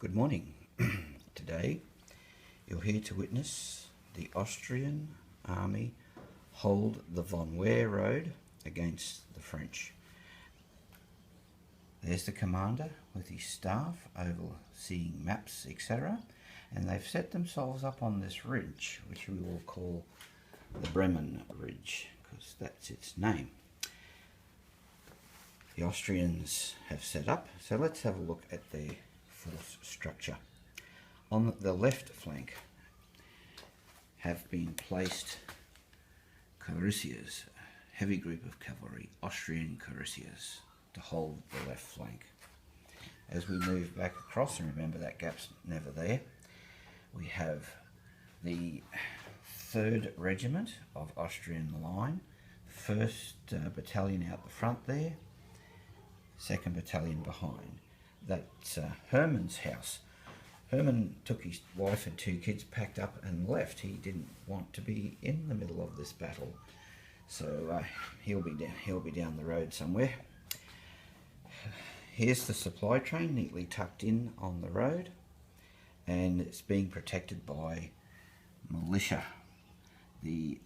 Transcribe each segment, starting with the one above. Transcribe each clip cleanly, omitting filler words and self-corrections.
Good morning. Today you're here to witness the Austrian army hold the Von Wehr Road against the French. There's the commander with his staff overseeing maps, etc. And they've set themselves up on this ridge, which we will call the Briemen Ridge, because that's its name. The Austrians have set up, so let's have a look at their force structure. On the left flank have been placed cuirassiers, a heavy group of cavalry, Austrian cuirassiers, to hold the left flank. As we move back across, and remember that gap's never there, we have the 3rd Regiment of Austrian line, 1st Battalion out the front there, 2nd Battalion behind. That's Herman's house. Herman took his wife and 2 kids, packed up and left. He didn't want to be in the middle of this battle, so he'll be down the road somewhere. Here's the supply train neatly tucked in on the road, and it's being protected by militia, the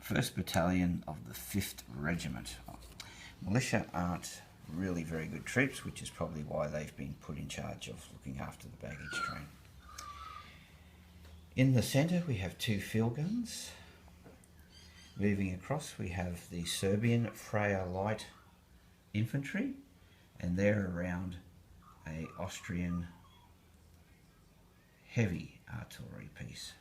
1st Battalion of the 5th Regiment. Militia aren't really very good troops, which is probably why they've been put in charge of looking after the baggage train. In the centre we have 2 field guns. Moving across we have the Serbian Freya light infantry, and they're around a Austrian heavy artillery piece.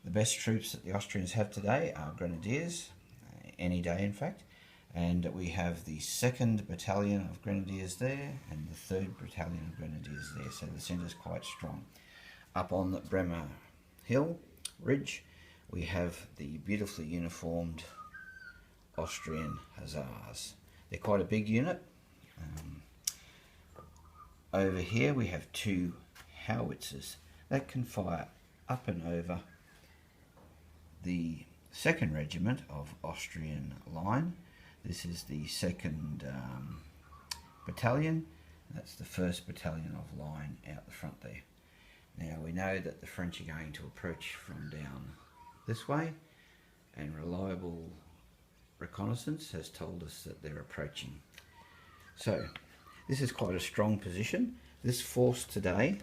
The best troops that the Austrians have today are grenadiers, any day in fact, and we have the 2nd Battalion of Grenadiers there and the 3rd Battalion of Grenadiers there, so the centre is quite strong. Up on the Bremer Hill Ridge we have the beautifully uniformed Austrian Hussars. They're quite a big unit. Over here we have 2 howitzers that can fire up and over the 2nd Regiment of Austrian line. This is the 2nd Battalion. That's the 1st Battalion of line out the front there. Now we know that the French are going to approach from down this way, and reliable reconnaissance has told us that they're approaching. So this is quite a strong position. This force today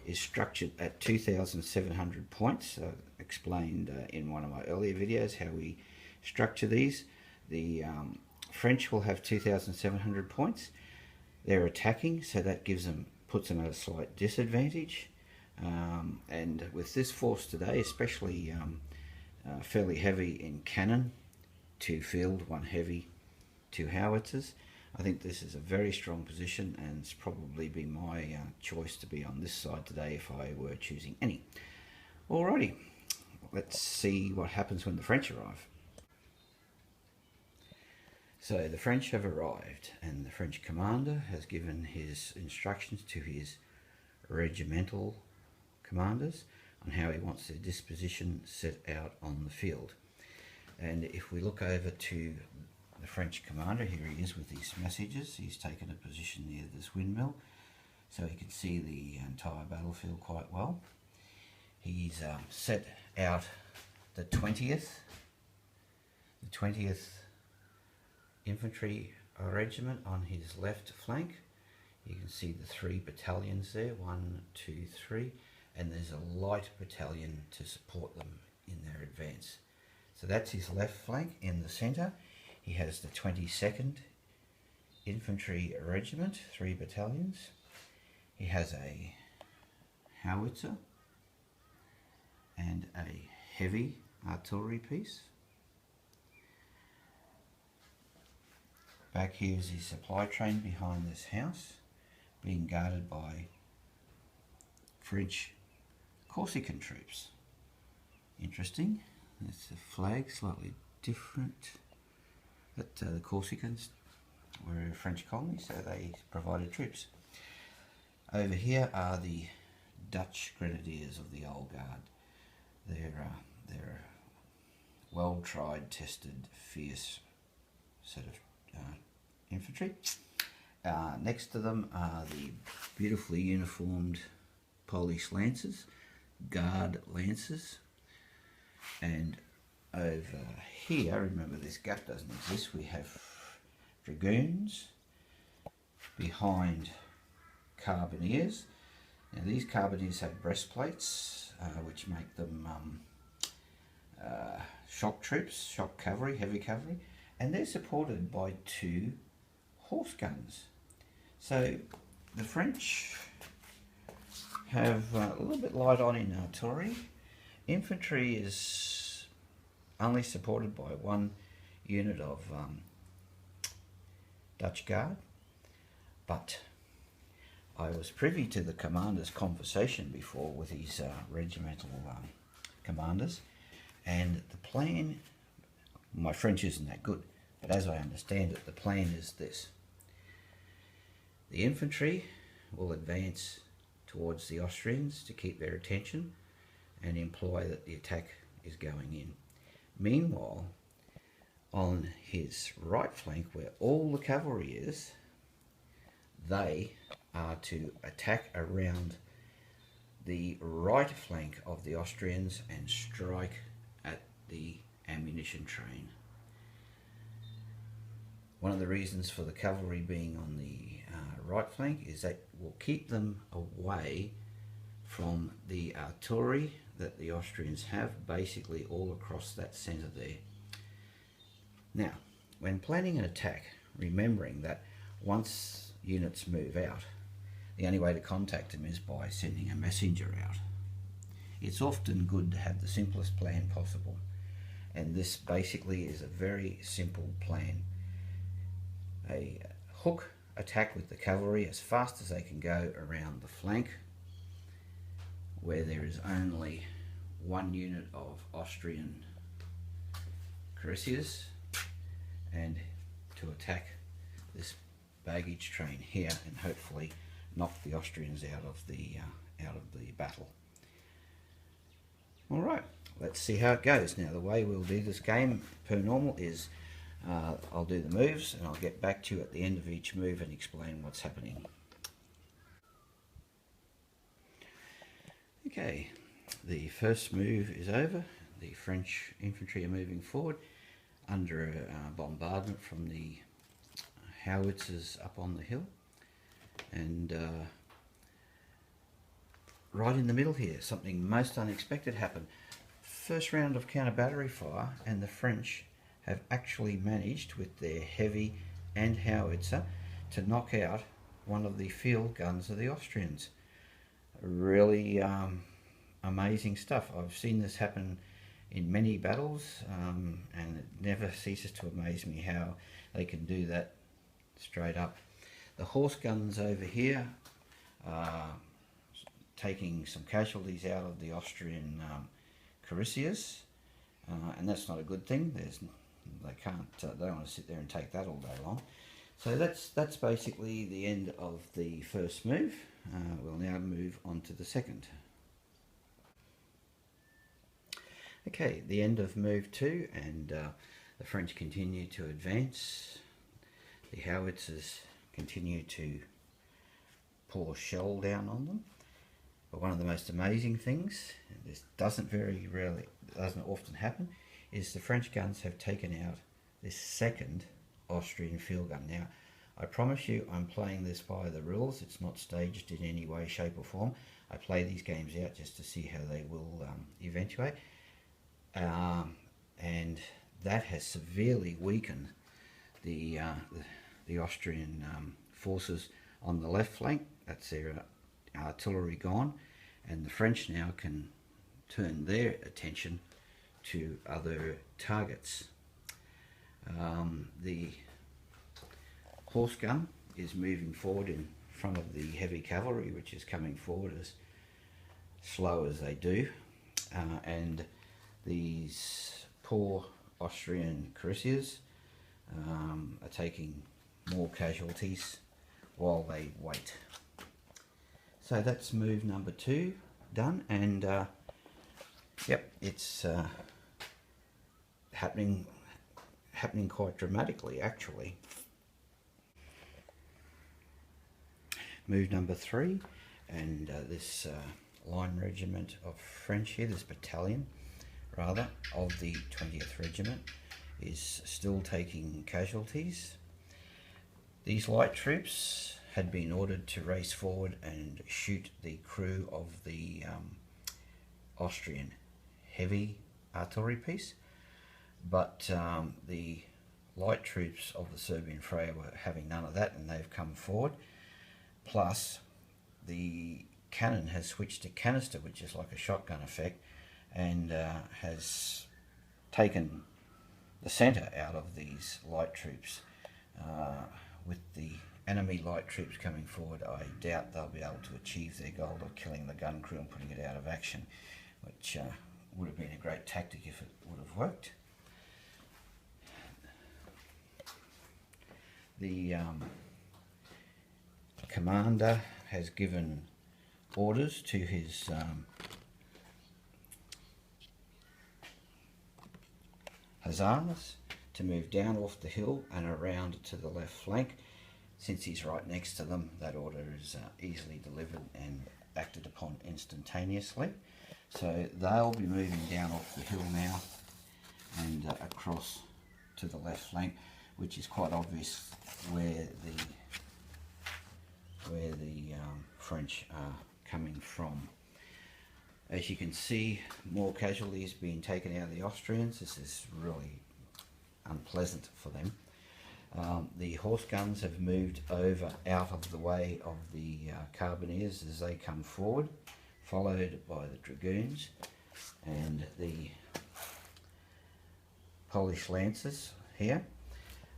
is structured at 2,700 points. I've explained in one of my earlier videos how we structure these. The French will have 2,700 points. They're attacking, so that puts them at a slight disadvantage. And with this force today, especially fairly heavy in cannon, 2 field, 1 heavy, 2 howitzers, I think this is a very strong position, and it's probably be my choice to be on this side today if I were choosing any. Alrighty, let's see what happens when the French arrive. So the French have arrived, and the French commander has given his instructions to his regimental commanders on how he wants their disposition set out on the field. And if we look over to the French commander, here he is with his messages. He's taken a position near this windmill so he can see the entire battlefield quite well. He's set out the 20th Infantry Regiment on his left flank. You can see the 3 battalions there, 1, 2, 3, and there's a light battalion to support them in their advance. So that's his left flank. In the centre he has the 22nd Infantry Regiment, 3 battalions. He has a howitzer and a heavy artillery piece. Back here is his supply train behind this house, being guarded by French Corsican troops. Interesting. It's a flag, slightly different. But the Corsicans were a French colony, so they provided troops. Over here are the Dutch Grenadiers of the Old Guard. They're well-tried, tested, fierce set of infantry. Next to them are the beautifully uniformed Polish lancers, guard lancers, and over here, remember this gap doesn't exist, we have dragoons behind carbineers. Now these carbineers have breastplates which make them shock troops, shock cavalry, heavy cavalry, and they're supported by 2 horse guns. So the French have a little bit light on in artillery. Infantry is only supported by 1 unit of Dutch Guard, but I was privy to the commander's conversation before with his regimental commanders, and the plan, my French isn't that good, but as I understand it, the plan is this. The infantry will advance towards the Austrians to keep their attention and imply that the attack is going in. Meanwhile, on his right flank, where all the cavalry is, they are to attack around the right flank of the Austrians and strike at the ammunition train. One of the reasons for the cavalry being on the right flank is that will keep them away from the artillery that the Austrians have basically all across that centre there. Now, when planning an attack, remembering that once units move out, the only way to contact them is by sending a messenger out. It's often good to have the simplest plan possible, and this basically is a very simple plan. A hook attack with the cavalry as fast as they can go around the flank where there is only 1 unit of Austrian cuirassiers, and to attack this baggage train here and hopefully knock the Austrians out of the battle. All right, let's see how it goes. Now the way we'll do this game per normal is I'll do the moves and I'll get back to you at the end of each move and explain what's happening. Okay, the first move is over. The French infantry are moving forward under a bombardment from the howitzers up on the hill, and right in the middle here something most unexpected happened. First round of counter battery fire, and the French have actually managed with their heavy and howitzer to knock out one of the field guns of the Austrians. Really amazing stuff. I've seen this happen in many battles, and it never ceases to amaze me how they can do that straight up. The horse guns over here taking some casualties out of the Austrian cuirassiers, and that's not a good thing. They don't want to sit there and take that all day long. So that's basically the end of the first move. We'll now move on to the second. Okay, the end of move 2, and the French continue to advance. The howitzers continue to pour shell down on them. But one of the most amazing things, and this doesn't often happen, is the French guns have taken out this second Austrian field gun. Now, I promise you I'm playing this by the rules. It's not staged in any way, shape or form. I play these games out just to see how they will eventuate. And that has severely weakened the Austrian forces on the left flank. That's their artillery gone, and the French now can turn their attention to other targets. The horse gun is moving forward in front of the heavy cavalry, which is coming forward as slow as they do, and these poor Austrian cuirassiers are taking more casualties while they wait. So that's move number 2 done, and yep, it's happening quite dramatically actually. move number 3, and this line regiment of French here, this battalion rather, of the 20th Regiment is still taking casualties. These light troops had been ordered to race forward and shoot the crew of the Austrian heavy artillery piece, but the light troops of the Serbian fray were having none of that, and they've come forward. Plus, the cannon has switched to canister, which is like a shotgun effect, and has taken the centre out of these light troops. With the enemy light troops coming forward, I doubt they'll be able to achieve their goal of killing the gun crew and putting it out of action, which would have been a great tactic if it would have worked. The commander has given orders to his hussars to move down off the hill and around to the left flank. Since he's right next to them, that order is easily delivered and acted upon instantaneously. So they'll be moving down off the hill now and across to the left flank, which is quite obvious where the French are coming from. As you can see, more casualties being taken out of the Austrians. This is really unpleasant for them. The horse guns have moved over out of the way of the carbineers as they come forward, followed by the dragoons and the Polish lancers here.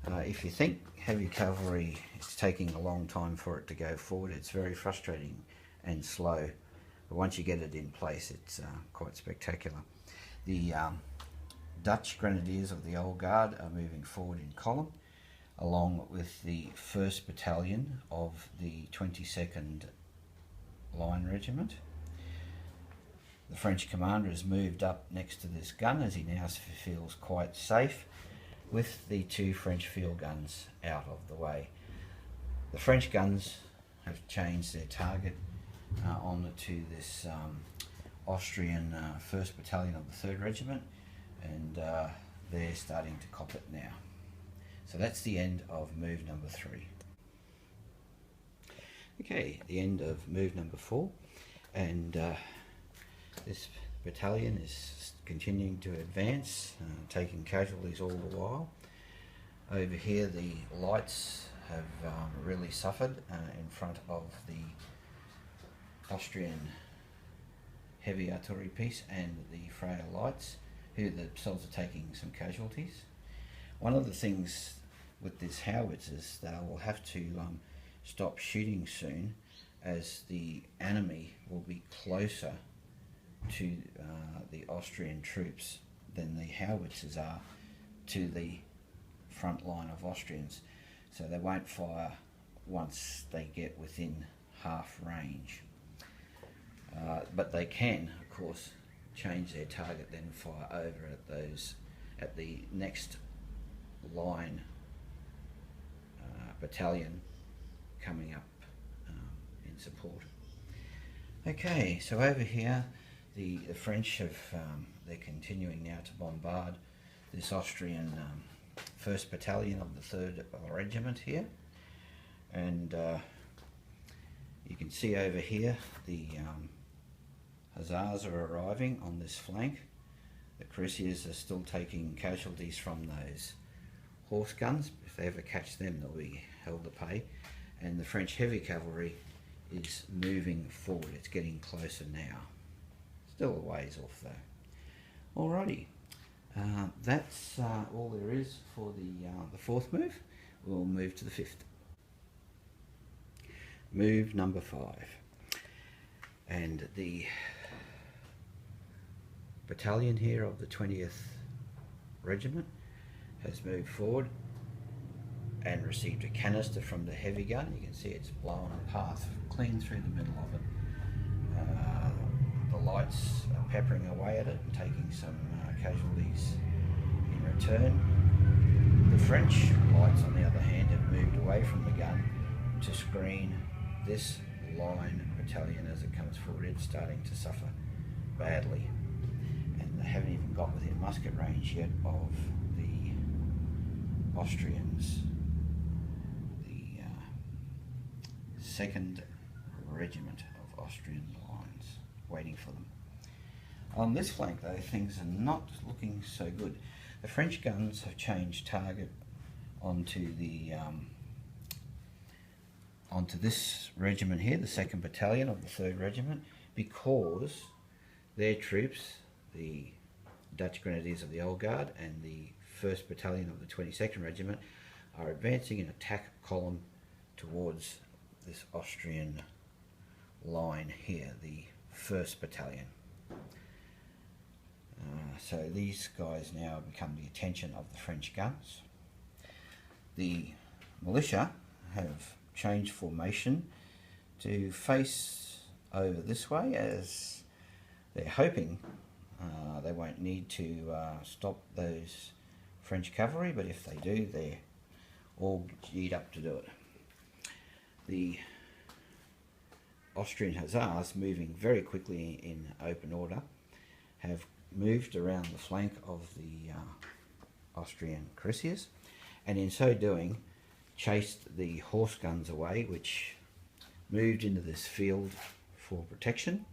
If you think heavy cavalry is taking a long time for it to go forward, it's very frustrating and slow, but once you get it in place, it's quite spectacular. The Dutch grenadiers of the Old Guard are moving forward in column, along with the 1st Battalion of the 22nd Line Regiment. The French commander has moved up next to this gun as he now feels quite safe, with the 2 French field guns out of the way. The French guns have changed their target on to this Austrian 1st Battalion of the 3rd Regiment, and they're starting to cop it now. So that's the end of move number 3. Okay, the end of move number 4, and this battalion is continuing to advance, taking casualties all the while. Over here the lights have really suffered in front of the Austrian heavy artillery piece and the Freya lights, who themselves are taking some casualties. One of the things with this howitzers, they will have to stop shooting soon, as the enemy will be closer to the Austrian troops than the howitzers are to the front line of Austrians, so they won't fire once they get within half range. But they can, of course, change their target, then fire over at the next line battalion coming up in support. Okay, so over here the French have they're continuing now to bombard this Austrian 1st Battalion of the 3rd Regiment here, and you can see over here the hussars are arriving on this flank. The cuirassiers are still taking casualties from those horse guns. If they ever catch them, they'll be held to pay. And the French heavy cavalry is moving forward. It's getting closer now. Still a ways off though. Alrighty, that's all there is for the 4th move. We'll move to the 5th. Move number 5. And the battalion here of the 20th Regiment has moved forward and received a canister from the heavy gun. You can see it's blown a path clean through the middle of it. The lights are peppering away at it and taking some casualties in return. The French lights, on the other hand, have moved away from the gun to screen this line battalion, as it comes forward, it's starting to suffer badly, and they haven't even got within musket range yet of the Austrians. The 2nd Regiment of Austrian lines waiting for them. On this flank though, things are not looking so good. The French guns have changed target onto the onto this regiment here, the 2nd Battalion of the 3rd Regiment, because their troops, the Dutch Grenadiers of the Old Guard and the 1st Battalion of the 22nd Regiment, are advancing in attack column towards this Austrian line here, the 1st Battalion. So these guys now become the attention of the French guns. The militia have changed formation to face over this way, as they're hoping they won't need to stop those French cavalry, but if they do, they're all geared up to do it. The Austrian Hussars, moving very quickly in open order, have moved around the flank of the Austrian cuirassiers, and in so doing chased the horse guns away, which moved into this field for protection.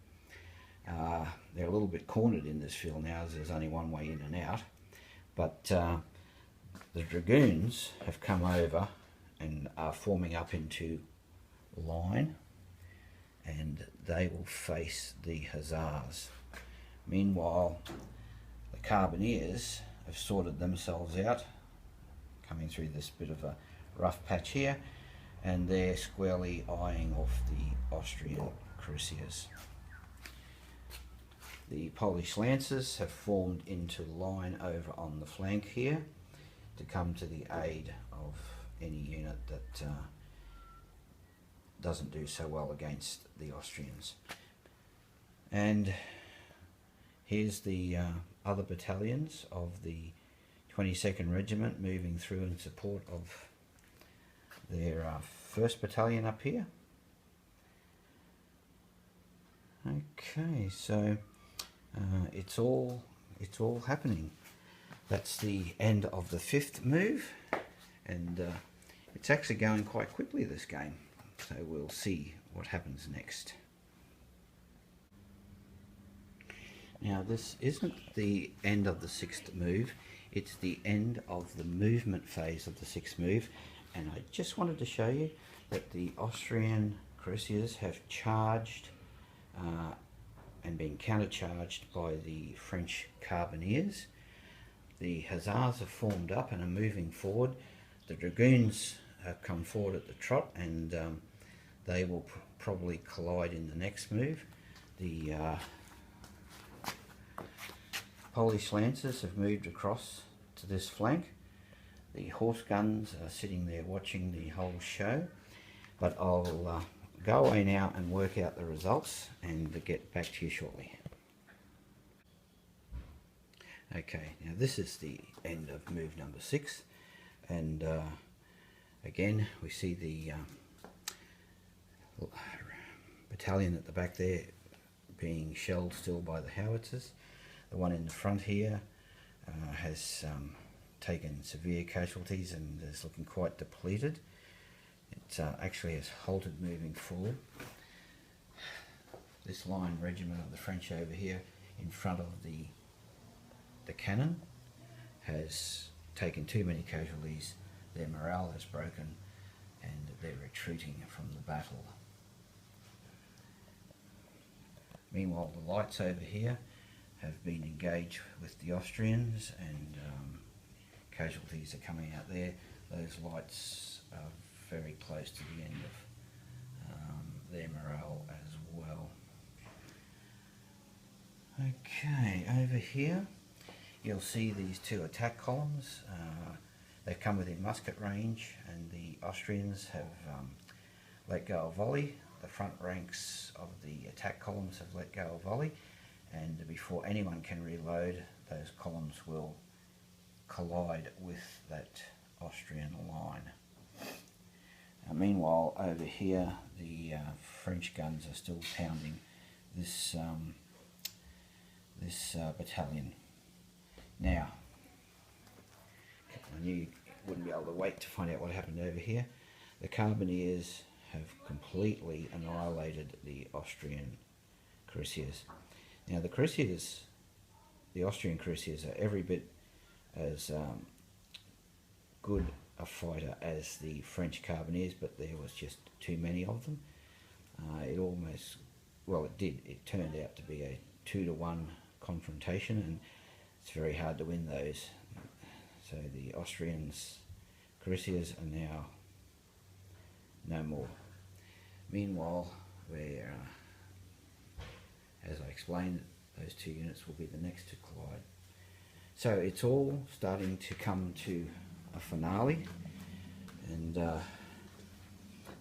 They're a little bit cornered in this field now, as there's only one way in and out, but the dragoons have come over and are forming up into line, and they will face the Hussars. Meanwhile, the Carbineers have sorted themselves out, coming through this bit of a rough patch here, and they're squarely eyeing off the Austrian cuirassiers. The Polish Lancers have formed into line over on the flank here to come to the aid of any unit that doesn't do so well against the Austrians. And here's the other battalions of the 22nd Regiment moving through in support of their 1st Battalion up here. Okay, so it's all happening. That's the end of the 5th move, and it's actually going quite quickly, this game, so we'll see what happens next. Now, this isn't the end of the 6th move, it's the end of the movement phase of the 6th move, and I just wanted to show you that the Austrian cuirassiers have charged and been countercharged by the French Carbineers. The Hussars have formed up and are moving forward. The Dragoons have come forward at the trot, and they will probably collide in the next move. The Polish Lancers have moved across to this flank. The horse guns are sitting there watching the whole show, but I'll go away now and work out the results and get back to you shortly. Okay, now this is the end of move number 6, and again we see the battalion at the back there being shelled still by the howitzers. The one in the front here has taken severe casualties and is looking quite depleted. It actually has halted moving forward. This line regiment of the French over here in front of the cannon has taken too many casualties, their morale has broken, and they're retreating from the battle. Meanwhile, the lights over here have been engaged with the Austrians, and casualties are coming out there. Those lights are very close to the end of their morale as well. Okay, over here you'll see these 2 attack columns. They've come within musket range, and the Austrians have let go of volley. The front ranks of the attack columns have let go of volley, and before anyone can reload, those columns will collide with that Austrian line. Meanwhile, over here, the French guns are still pounding this battalion. Now, I knew you wouldn't be able to wait to find out what happened over here. The Carbineers have completely annihilated the Austrian cuirassiers. Now, the cuirassiers, the Austrian cuirassiers, are every bit as good a fighter as the French Carbineers, but there was just too many of them. It almost, well, it did. It turned out to be a 2-to-1 confrontation, and it's very hard to win those. So the Austrians cuirassiers are now no more. Meanwhile, where, as I explained, those two units will be the next to collide. So it's all starting to come to a finale, and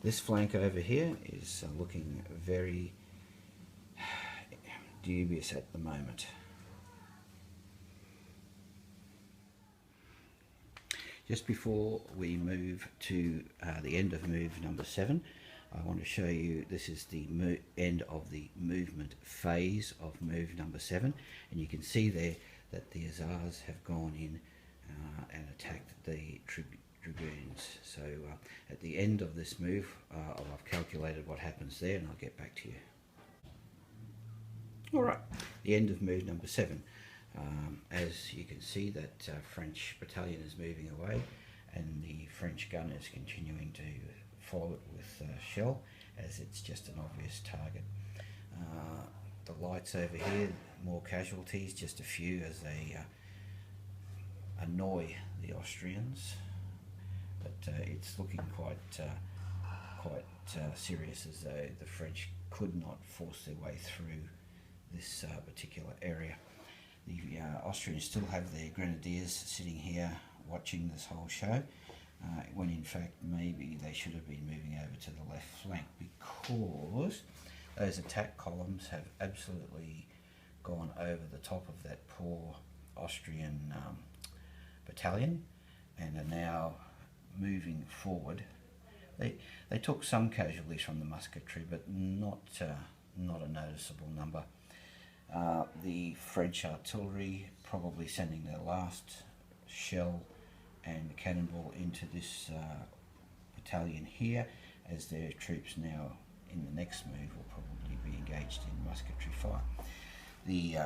this flank over here is looking very dubious at the moment. Just before we move to the end of move number 7, I want to show you this is the end of the movement phase of move number 7, and you can see there that the Hussars have gone in and attacked the dragoons. So at the end of this move, I've calculated what happens there, and I'll get back to you. Alright, the end of move number 7. As you can see, that French battalion is moving away, and the French gun is continuing to follow it with shell, as it's just an obvious target. The lights over here, more casualties, just a few as they annoy the Austrians, but it's looking quite serious, as though the French could not force their way through this particular area. The Austrians still have their grenadiers sitting here watching this whole show, when in fact maybe they should have been moving over to the left flank, because those attack columns have absolutely gone over the top of that poor Austrian battalion and are now moving forward. They took some casualties from the musketry, but not a noticeable number. The French artillery probably sending their last shell and cannonball into this battalion here, as their troops now in the next move will probably be engaged in musketry fire. The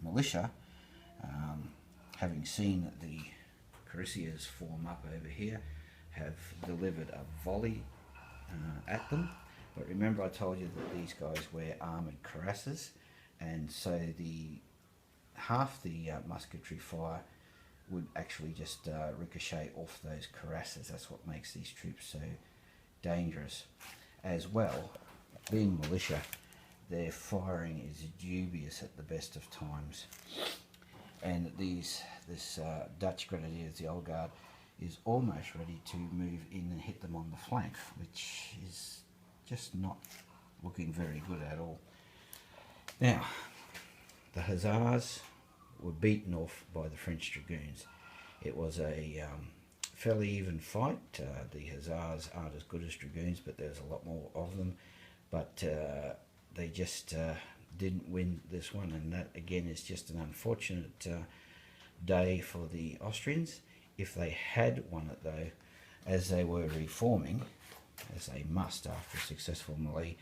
militia, having seen the cuirassiers form up over here, have delivered a volley at them. But remember, I told you that these guys wear armoured cuirasses, and so half the musketry fire would actually just ricochet off those cuirasses. That's what makes these troops so dangerous. As well, being militia, their firing is dubious at the best of times. And this Dutch Grenadiers, the Old Guard, is almost ready to move in and hit them on the flank, which is just not looking very good at all. Now, the Hussars were beaten off by the French Dragoons. It was a fairly even fight. The Hussars aren't as good as Dragoons, but there's a lot more of them. But they just didn't win this one, and that again is just an unfortunate day for the Austrians. If they had won it though, as they were reforming, as they must after a successful melee,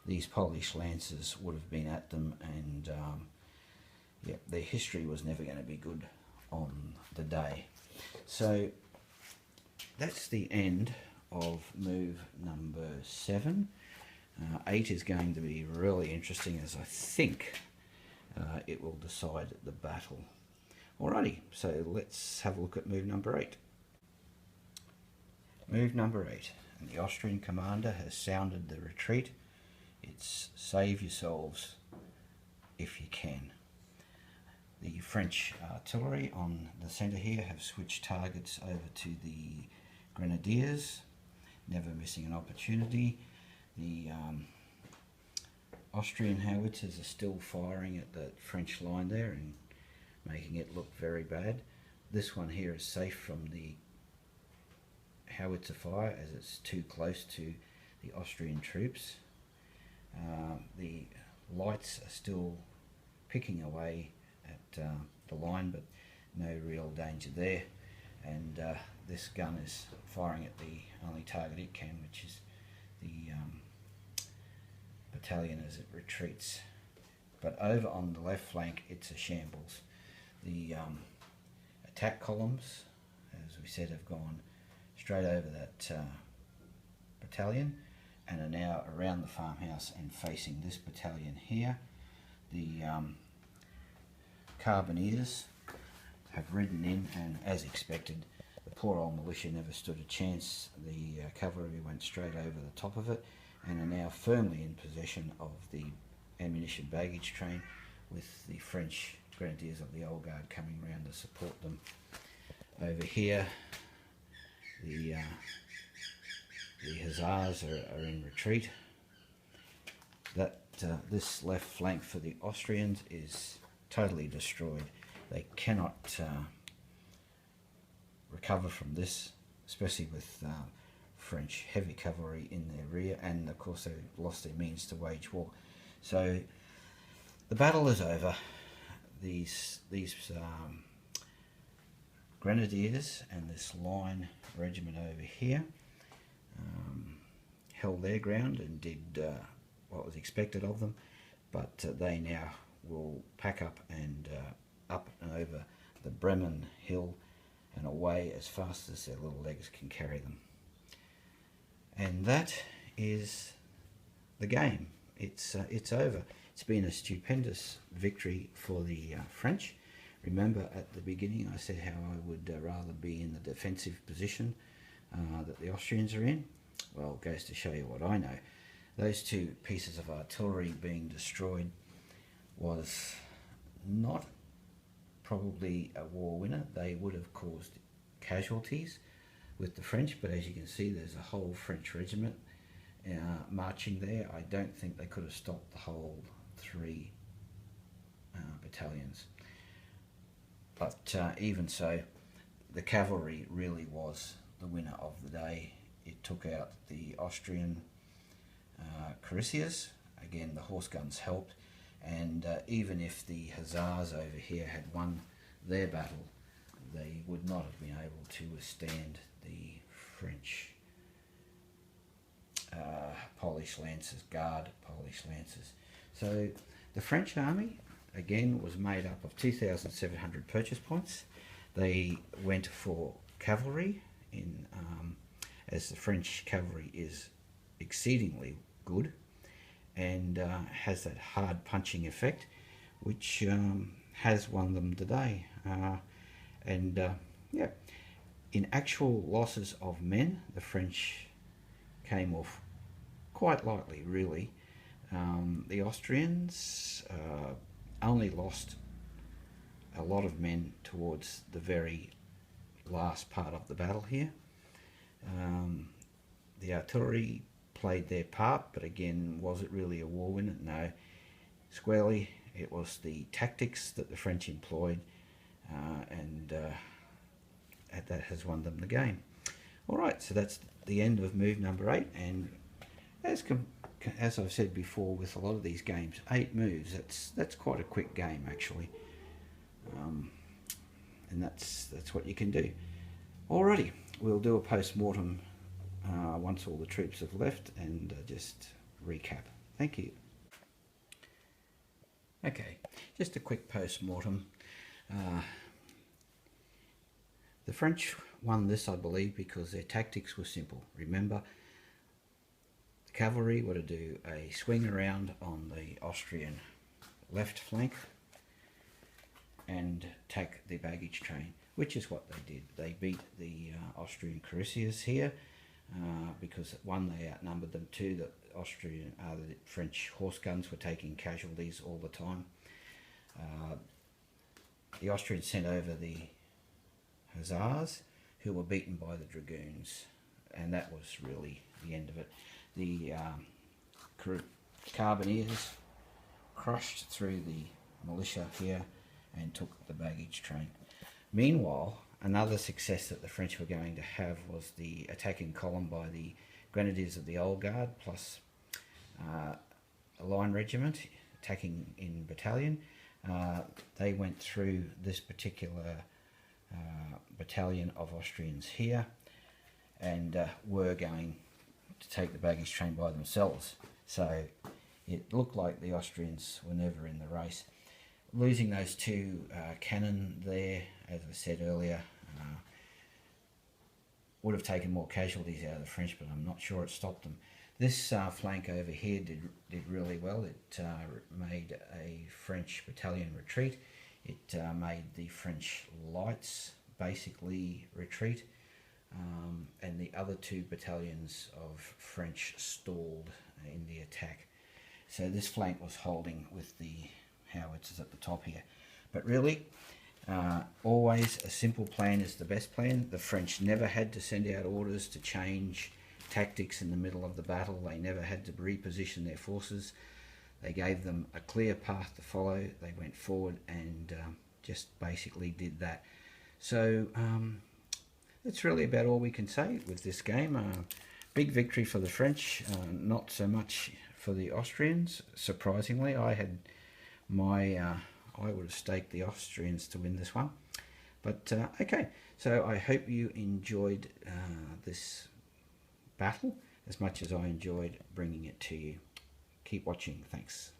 these Polish lancers would have been at them, and yeah, their history was never going to be good on the day. So that's the end of move number 7. 8 is going to be really interesting, as I think it will decide the battle. Alrighty, so let's have a look at move number 8. Move number 8, and the Austrian commander has sounded the retreat. It's save yourselves if you can. The French artillery on the centre here have switched targets over to the Grenadiers, never missing an opportunity. The Austrian howitzers are still firing at that French line there and making it look very bad. This one here is safe from the howitzer fire as it's too close to the Austrian troops. The lights are still picking away at the line, but no real danger there. And this gun is firing at the only target it can, which is the battalion as it retreats. But over on the left flank, it's a shambles. The attack columns, as we said, have gone straight over that battalion and are now around the farmhouse and facing this battalion here. The carbineers have ridden in, and as expected, the poor old militia never stood a chance. The cavalry went straight over the top of it and are now firmly in possession of the ammunition baggage train, with the French grenadiers of the Old Guard coming round to support them. Over here, the hussars are in retreat. This left flank for the Austrians is totally destroyed. They cannot recover from this, especially with French heavy cavalry in their rear, and of course they lost their means to wage war. So the battle is over. These grenadiers and this line regiment over here held their ground and did what was expected of them, but they now will pack up and up and over the Briemen hill and away as fast as their little legs can carry them. And that is the game. It's over. It's been a stupendous victory for the French. Remember at the beginning I said how I would rather be in the defensive position that the Austrians are in. Well, it goes to show you what I know. Those two pieces of artillery being destroyed was not probably a war winner. They would have caused casualties with the French, but as you can see, there's a whole French regiment marching there. I don't think they could have stopped the whole three battalions. But even so, the cavalry really was the winner of the day. It took out the Austrian cuirassiers. Again, the horse guns helped, and even if the hussars over here had won their battle, they would not have been able to withstand the French Polish lancers, Guard Polish lancers. So the French army again was made up of 2,700 purchase points. They went for cavalry in as the French cavalry is exceedingly good and has that hard punching effect, which has won them the day. Yeah, in actual losses of men, the French came off quite lightly, really. The Austrians only lost a lot of men towards the very last part of the battle here. The artillery played their part, but again, was it really a war winner? No. Squarely, it was the tactics that the French employed, and that has won them the game. Alright, so that's the end of move number 8, and as I've said before with a lot of these games, 8 moves, that's quite a quick game actually. And that's what you can do. Alrighty, we'll do a post-mortem once all the troops have left and just recap. Thank you. Okay, just a quick post-mortem. The French won this, I believe, because their tactics were simple. Remember, the cavalry were to do a swing around on the Austrian left flank and attack the baggage train, which is what they did. They beat the Austrian cuirassiers here because, one, they outnumbered them, two, the French horse guns were taking casualties all the time. The Austrians sent over the hussars, who were beaten by the dragoons, and that was really the end of it. The carbineers crushed through the militia here and took the baggage train. Meanwhile, another success that the French were going to have was the attacking column by the Grenadiers of the Old Guard plus a line regiment attacking in battalion. They went through this particular battalion of Austrians here and were going to take the baggage train by themselves. So it looked like the Austrians were never in the race. Losing those two cannon there, as I said earlier, would have taken more casualties out of the French, but I'm not sure it stopped them. This flank over here did really well. It made a French battalion retreat. It made the French lights basically retreat, and the other two battalions of French stalled in the attack. So this flank was holding with the howitzers at the top here. But really, always a simple plan is the best plan. The French never had to send out orders to change tactics in the middle of the battle. They never had to reposition their forces. They gave them a clear path to follow. They went forward and just basically did that. So that's really about all we can say with this game. Big victory for the French, not so much for the Austrians. Surprisingly, I would have staked the Austrians to win this one. But okay, so I hope you enjoyed this battle as much as I enjoyed bringing it to you. Keep watching. Thanks.